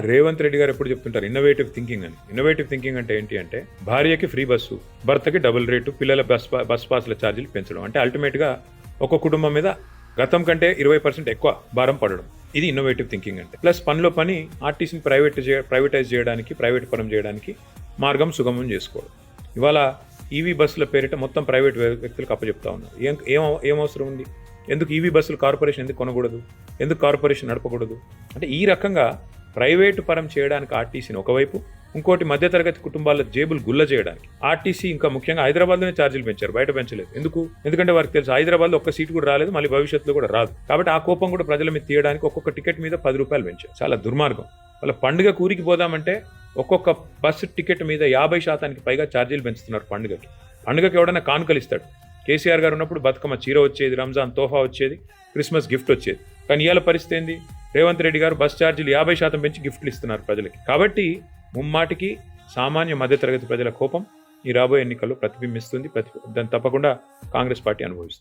రేవంత్ రెడ్డి గారు ఎప్పుడు చెప్తుంటారు ఇన్నోవేటివ్ థింకింగ్ అని. ఇన్నోవేటివ్ థింకింగ్ అంటే ఏంటి అంటే భార్యకి ఫ్రీ బస్సు, భర్తకి డబుల్ రేటు, పిల్లల బస్ పాస్ల ఛార్జీలు పెంచడం. అంటే అల్టిమేట్గా ఒక కుటుంబం మీద గతం కంటే 20% ఎక్కువ భారం పడడం. ఇది ఇన్నోవేటివ్ థింకింగ్ అంటే. ప్లస్ పనిలో పని ఆర్టీసీని ప్రైవేటైజ్ చేయడానికి, ప్రైవేట్ పరం చేయడానికి మార్గం సుగమం చేసుకోవడం. ఇవాళ ఈవీ బస్సుల పేరిట మొత్తం ప్రైవేట్ వ్యక్తులకు అప్పచెప్తా ఉన్నారు. ఏం అవసరం ఉంది? ఎందుకు ఈవీ బస్సులు కార్పొరేషన్ ఎందుకు కొనకూడదు? ఎందుకు కార్పొరేషన్ నడపకూడదు? అంటే ఈ రకంగా ప్రైవేటు పరం చేయడానికి ఆర్టీసీని ఒకవైపు, ఇంకోటి మధ్యతరగతి కుటుంబాల జేబులు గుల్ల చేయడానికి ఆర్టీసీ, ఇంకా ముఖ్యంగా హైదరాబాద్లోనే ఛార్జీలు పెంచారు, బయట పెంచలేదు. ఎందుకంటే వారికి తెలుసు హైదరాబాద్లో ఒక్క సీటు కూడా రాలేదు, మళ్ళీ భవిష్యత్తులో కూడా రాదు. కాబట్టి ఆ కోపం కూడా ప్రజల మీద తీయడానికి ఒక్కొక్క టికెట్ మీద 10 రూపాయలు పెంచారు. చాలా దుర్మార్గం. వాళ్ళ పండుగ కూరికి పోదామంటే ఒక్కొక్క బస్సు టికెట్ మీద 50% పైగా ఛార్జీలు పెంచుతున్నారు. పండుగకి ఎవడన్నా కానుకలు ఇస్తాడు. కేసీఆర్ గారు ఉన్నప్పుడు బతుకమ్మ చీర వచ్చేది, రంజాన్ తోఫా వచ్చేది, క్రిస్మస్ గిఫ్ట్ వచ్చేది. కానీ ఇవాళ పరిస్థితి ఏంది? రేవంత్ రెడ్డి గారు బస్ ఛార్జీలు 50% పెంచి గిఫ్ట్లు ఇస్తున్నారు ప్రజలకి. కాబట్టి ముమ్మాటికి సామాన్య మధ్యతరగతి ప్రజల కోపం ఈ రాబోయే ఎన్నికల్లో ప్రతిబింబిస్తుంది. దాన్ని తప్పకుండా కాంగ్రెస్ పార్టీ అనుభవిస్తుంది.